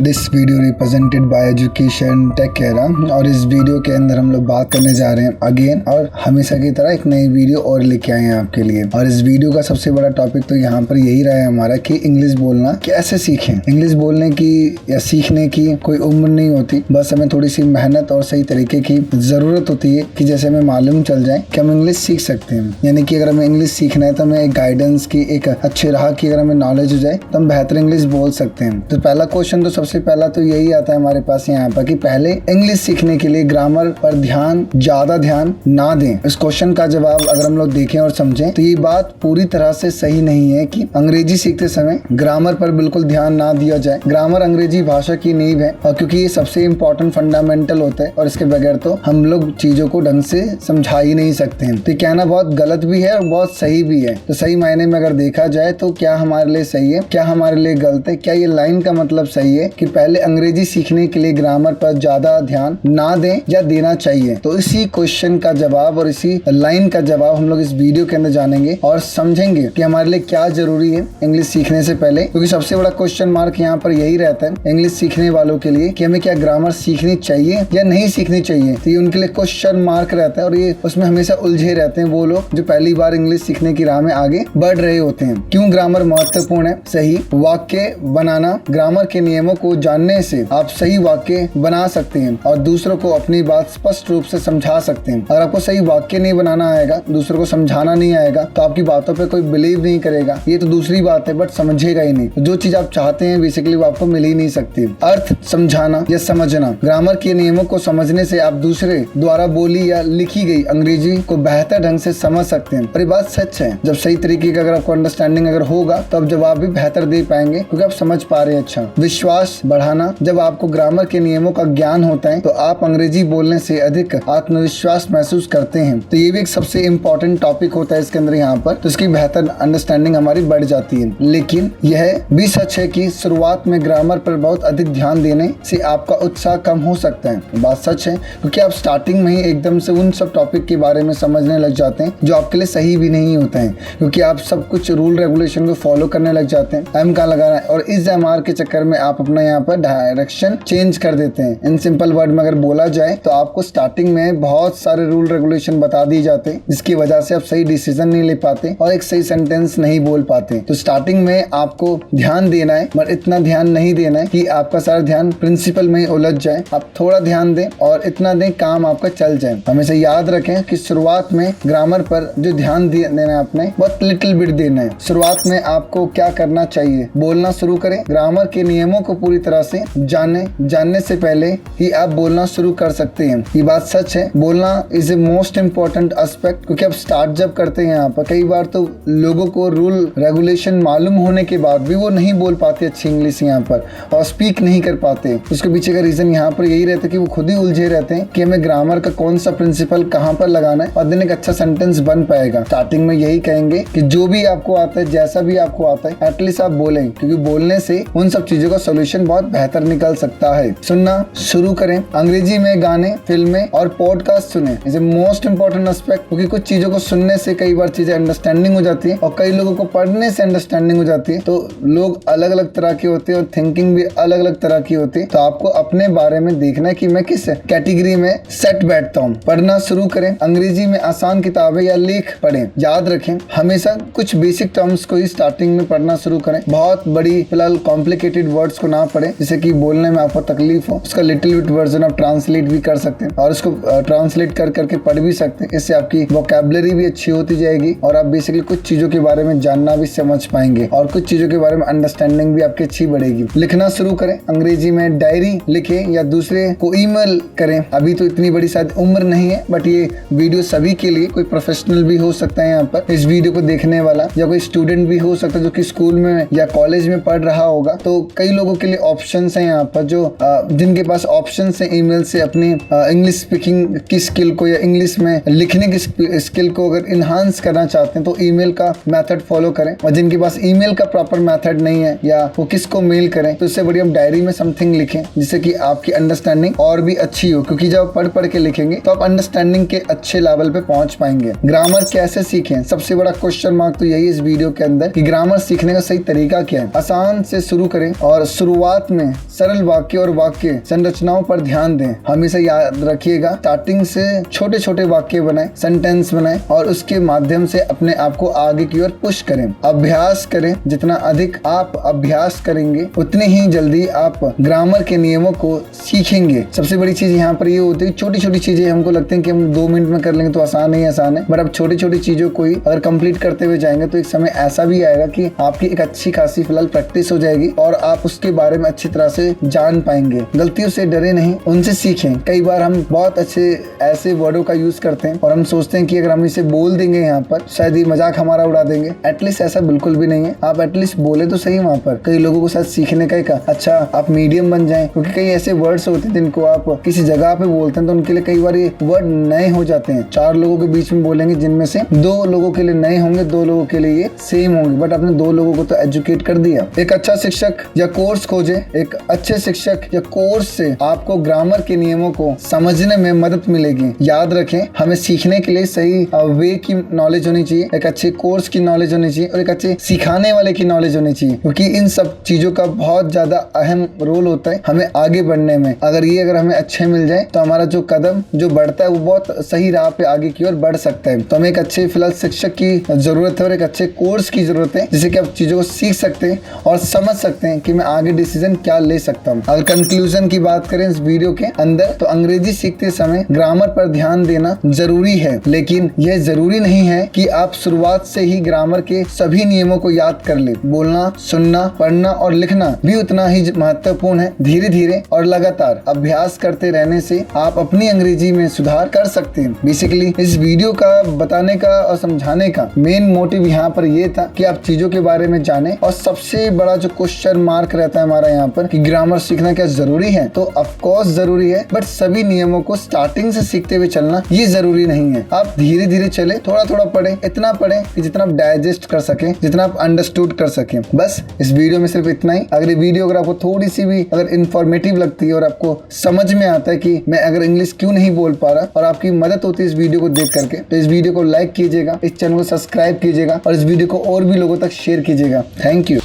This video represented by education tech केरा और इस वीडियो के अंदर हम लोग बात करने जा रहे हैं अगेन और हमेशा की तरह एक नई वीडियो और लेके आए हैं आपके लिए। और इस वीडियो का सबसे बड़ा टॉपिक तो यहाँ पर यही रहा है हमारा कि इंग्लिश बोलना कैसे सीखें। इंग्लिश बोलने की या सीखने की कोई उम्र नहीं होती, बस हमें थोड़ी सी मेहनत और सही तरीके की जरूरत होती है कि जैसे हमें मालूम चल जाए कि हम इंग्लिश सीख सकते हैं। यानी कि अगर हमें इंग्लिश सीखना है तो हमें एक गाइडेंस की, एक अच्छी राह की अगर हमें नॉलेज हो जाए तो हम बेहतर इंग्लिश बोल सकते हैं। तो पहला क्वेश्चन तो सबसे पहला तो यही आता है हमारे पास यहाँ पर कि पहले इंग्लिश सीखने के लिए ग्रामर पर ज्यादा ध्यान ना दें। इस क्वेश्चन का जवाब अगर हम लोग देखें और समझें तो ये बात पूरी तरह से सही नहीं है कि अंग्रेजी सीखते समय ग्रामर पर बिल्कुल ध्यान ना दिया जाए। ग्रामर अंग्रेजी भाषा की नींव है और क्योंकि ये सबसे इम्पोर्टेंट फंडामेंटल होता है और इसके बगैर तो हम लोग चीजों को ढंग से समझा ही नहीं सकते हैं। तो कहना बहुत गलत भी है और बहुत सही भी है। तो सही मायने में अगर देखा जाए तो क्या हमारे लिए सही है, क्या हमारे लिए गलत है, क्या ये लाइन का मतलब सही है कि पहले अंग्रेजी सीखने के लिए ग्रामर पर ज्यादा ध्यान ना दें या देना चाहिए। तो इसी क्वेश्चन का जवाब और इसी लाइन का जवाब हम लोग इस वीडियो के अंदर जानेंगे और समझेंगे कि हमारे लिए क्या जरूरी है इंग्लिश सीखने से पहले। क्योंकि सबसे बड़ा क्वेश्चन मार्क यहाँ पर यही रहता है इंग्लिश सीखने वालों के लिए कि हमें क्या ग्रामर सीखनी चाहिए या नहीं सीखनी चाहिए। तो ये उनके लिए क्वेश्चन मार्क रहता है और ये उसमें हमेशा उलझे रहते हैं वो लोग जो पहली बार इंग्लिश सीखने की राह में आगे बढ़ रहे होते हैं। क्यों ग्रामर महत्वपूर्ण है? सही वाक्य बनाना। ग्रामर के नियमों को जानने से आप सही वाक्य बना सकते हैं और दूसरों को अपनी बात स्पष्ट रूप से समझा सकते हैं। अगर आपको सही वाक्य नहीं बनाना आएगा, दूसरों को समझाना नहीं आएगा तो आपकी बातों पे कोई बिलीव नहीं करेगा। ये तो दूसरी बात है, बट समझेगा ही नहीं। तो जो चीज आप चाहते हैं बेसिकली वो आपको मिल ही नहीं सकती। अर्थ समझाना या समझना। ग्रामर के नियमों को समझने से आप दूसरे द्वारा बोली या लिखी गई अंग्रेजी को बेहतर ढंग से समझ सकते हैं। और ये बात सच है, जब सही तरीके का अगर आपको अंडरस्टैंडिंग अगर होगा तो आप जवाब भी बेहतर दे पाएंगे क्योंकि आप समझ पा रहे हैं। अच्छा, विश्वास बढ़ाना। जब आपको ग्रामर के नियमों का ज्ञान होता है तो आप अंग्रेजी बोलने से अधिक आत्मविश्वास महसूस करते हैं। तो ये भी एक सबसे इम्पोर्टेंट टॉपिक होता है इसके अंदर यहाँ पर। तो इसकी बेहतर अंडरस्टैंडिंग हमारी बढ़ जाती है। लेकिन यह भी सच है कि शुरुआत में ग्रामर पर बहुत अधिक ध्यान देने से आपका उत्साह कम हो सकता है। बात सच है क्योंकि आप स्टार्टिंग में ही एकदम से उन सब टॉपिक के बारे में समझने लग जाते हैं जो आपके लिए सही भी नहीं होता है, क्योंकि आप सब कुछ रूल रेगुलेशन को फॉलो करने लग जाते हैं। एम कहाँ लगाना है और इस एमआर के चक्कर में आप अपना यहाँ पर डायरेक्शन चेंज कर देते हैं। इन सिंपल वर्ड में अगर बोला जाए तो आपको स्टार्टिंग में बहुत सारे रूल रेगुलेशन बता दिए जाते हैं जिसकी वजह से आप सही डिसीजन नहीं ले पाते और एक सही सेंटेंस नहीं बोल पाते। तो स्टार्टिंग में आपको ध्यान देना है, मगर इतना ध्यान नहीं देना है कि आपका सारा ध्यान प्रिंसिपल में ही उलझ जाए। आप थोड़ा ध्यान दें और इतना दें काम आपका चल जाए। हमेशा याद रखें कि शुरुआत में ग्रामर पर जो ध्यान देना है आपने बहुत लिटिल बिट देना है। शुरुआत में आपको क्या करना चाहिए? बोलना शुरू करें। ग्रामर के नियमों को पूरी तरह से जानने से पहले ही आप बोलना शुरू कर सकते हैं। ये बात सच है, बोलना is a most important aspect. क्योंकि आप स्टार्ट जब करते हैं यहाँ पर कई बार तो लोगों को रूल रेगुलेशन मालूम होने के बाद भी वो नहीं बोल पाते अच्छी इंग्लिश यहाँ पर और स्पीक नहीं कर पाते। उसके पीछे का रीजन यहाँ पर यही रहता है कि वो खुद ही उलझे रहते हैं कि हमें ग्रामर का कौन सा प्रिंसिपल कहाँ पर लगाना है और दिन एक अच्छा सेंटेंस बन पाएगा। स्टार्टिंग में यही कहेंगे कि जो भी आपको आता है, जैसा भी आपको आता है, एटलीस्ट आप बोलें, क्योंकि बोलने से उन सब चीजों का सोल्यूशन बहुत बेहतर निकल सकता है। सुनना शुरू करें। अंग्रेजी में गाने, फिल्में और पॉडकास्ट सुने। Is a most important aspect, क्योंकि कुछ चीजों को सुनने से कई बार चीजें अंडरस्टैंडिंग हो जाती है और कई लोगों को पढ़ने से अंडरस्टैंडिंग हो जाती है। तो लोग अलग अलग तरह के होते हैं और थिंकिंग भी अलग अलग तरह की होती है। तो आपको अपने बारे में देखना है कि मैं किस कैटेगरी में सेट बैठता हूँ। पढ़ना शुरू करें। अंग्रेजी में आसान किताबें या लेख पढ़ें। याद रखें हमेशा कुछ बेसिक टर्म्स को ही स्टार्टिंग में पढ़ना शुरू करें। बहुत बड़ी फिलहाल कॉम्प्लिकेटेड वर्ड्स को ना पढ़ें जिससे कि बोलने में आपको तकलीफ हो। उसका लिटिल बिट वर्जन आप ट्रांसलेट भी कर सकते हैं और उसको ट्रांसलेट कर करके पढ़ भी सकते हैं। इससे आपकी वोकैबुलरी भी अच्छी होती जाएगी और आप बेसिकली कुछ चीजों के बारे में जानना भी समझ पाएंगे और कुछ चीजों के बारे में अंडरस्टैंडिंग भी आपकी अच्छी बढ़ेगी। लिखना शुरू करें। अंग्रेजी में डायरी लिखें या दूसरे को ईमेल करें। अभी तो इतनी बड़ी शायद उम्र नहीं है, बट ये वीडियो सभी के लिए, कोई प्रोफेशनल भी हो सकता है यहाँ पर इस वीडियो को देखने वाला, या कोई स्टूडेंट भी हो सकता है जो कि स्कूल में या कॉलेज में पढ़ रहा होगा। तो कई लोगों के लिए ऑप्शंस हैं यहाँ पर जो जिनके पास ऑप्शंस हैं ईमेल से अपनी इंग्लिश स्पीकिंग की स्किल को या इंग्लिश में लिखने की स्किल को अगर इनहांस करना चाहते हैं तो ईमेल का मेथड फॉलो करें। और जिनके पास ईमेल का प्रॉपर मेथड नहीं है या वो किसको मेल करें तो इससे बढ़िया आप डायरी में समथिंग लिखें जिससे कि आपकी अंडरस्टैंडिंग और भी अच्छी हो। क्योंकि जब आप पढ़ के लिखेंगे तो आप अंडरस्टैंडिंग के अच्छे लेवल पे पहुंच पाएंगे। ग्रामर कैसे सीखें? सबसे बड़ा क्वेश्चन मार्क तो यही इस वीडियो के अंदर कि ग्रामर सीखने का सही तरीका क्या है। आसान से शुरू करें और शुरुआत शुरुआत में सरल वाक्य और वाक्य संरचनाओं पर ध्यान दें। हमेशा याद रखिएगा, स्टार्टिंग से छोटे छोटे वाक्य बनाएं, सेंटेंस बनाएं और उसके माध्यम से अपने आप को आगे की ओर पुश करें। अभ्यास करें, जितना अधिक आप अभ्यास करेंगे उतनी ही जल्दी आप ग्रामर के नियमों को सीखेंगे। सबसे बड़ी चीज यहाँ पर ये होती है, छोटी छोटी चीजें हमको लगते हैं कि हम 2 मिनट में कर लेंगे तो आसान है, बट अब छोटी छोटी चीजों को ही अगर कंप्लीट करते हुए जाएंगे तो एक समय ऐसा भी आएगा कि आपकी एक अच्छी खासी फिलहाल प्रैक्टिस हो जाएगी और आप उसके बारे में अच्छी तरह से जान पाएंगे। गलतियों से डरे नहीं, उनसे सीखें। कई बार हम बहुत अच्छे ऐसे वर्डों का यूज करते हैं और हम सोचते हैं कि अगर हम इसे बोल देंगे यहाँ पर शायद ये मजाक हमारा उड़ा देंगे। एटलीस्ट ऐसा बिल्कुल भी नहीं है, आप एटलीस्ट बोले तो सही वहाँ पर। कई लोगों को शायद सीखने का एक अच्छा आप मीडियम बन जाए, क्योंकि कई ऐसे वर्ड्स होते हैं जिनको आप किसी जगह पे बोलते हैं तो उनके लिए कई बार ये वर्ड नए हो जाते हैं। 4 लोगों के बीच में बोलेंगे जिनमें से 2 लोगों के लिए नए होंगे, 2 लोगों के लिए ये सेम होंगे, बट आपने 2 लोगों को तो एजुकेट कर दिया। एक अच्छा शिक्षक या कोर्स खोजे। एक अच्छे शिक्षक या कोर्स से आपको ग्रामर के नियमों को समझने में मदद मिलेगी। याद रखें, हमें सीखने के लिए सही वे की नॉलेज होनी चाहिए, एक अच्छे कोर्स की नॉलेज होनी चाहिए और एक अच्छे सिखाने वाले की नॉलेज होनी चाहिए, क्योंकि इन सब चीजों का बहुत ज्यादा अहम रोल होता है हमें आगे बढ़ने में। अगर हमें अच्छे मिल जाए तो हमारा जो कदम जो बढ़ता है वो बहुत सही राह पे आगे की ओर बढ़ सकता है। तो हमें एक अच्छे फिलहाल शिक्षक की जरूरत है और एक अच्छे कोर्स की जरूरत है, जिससे कि आप चीजों को सीख सकते हैं और समझ सकते हैं कि मैं आगे डिसीजन क्या ले सकता हूँ। अगर कंक्लूजन की बात करें इस वीडियो के अंदर, तो अंग्रेजी सीखते समय ग्रामर पर ध्यान देना जरूरी है, लेकिन यह जरूरी नहीं है कि आप शुरुआत से ही ग्रामर के सभी नियमों को याद कर ले। बोलना, सुनना, पढ़ना और लिखना भी उतना ही महत्वपूर्ण है। धीरे धीरे और लगातार अभ्यास करते रहने से आप अपनी अंग्रेजी में सुधार कर सकते हैं। बेसिकली इस वीडियो का बताने का और समझाने का मेन मोटिव यहाँ पर ये था कि आप चीजों के बारे में जाने। और सबसे बड़ा जो क्वेश्चन मार्क रहता है हमारा यहाँ पर कि ग्रामर सीखना क्या जरूरी है, तो ऑफ कोर्स जरूरी है, बट सभी नियमों को स्टार्टिंग से सीखते हुए चलना ये जरूरी नहीं है। आप धीरे धीरे चले, थोड़ा थोड़ा पढ़े, इतना पढ़े कि जितना आप डाइजेस्ट कर सके, जितना आप अंडरस्टूड कर सके। बस इस वीडियो में सिर्फ इतना ही। अगर ये वीडियो अगर आपको थोड़ी सी भी अगर इंफॉर्मेटिव लगती है और आपको समझ में आता है कि मैं अगर इंग्लिश क्यों नहीं बोल पा रहा और आपकी मदद होती है इस वीडियो को देख करके, तो इस वीडियो को लाइक कीजिएगा, इस चैनल को सब्सक्राइब कीजिएगा और इस वीडियो को और भी लोगों तक शेयर कीजिएगा। Thank you.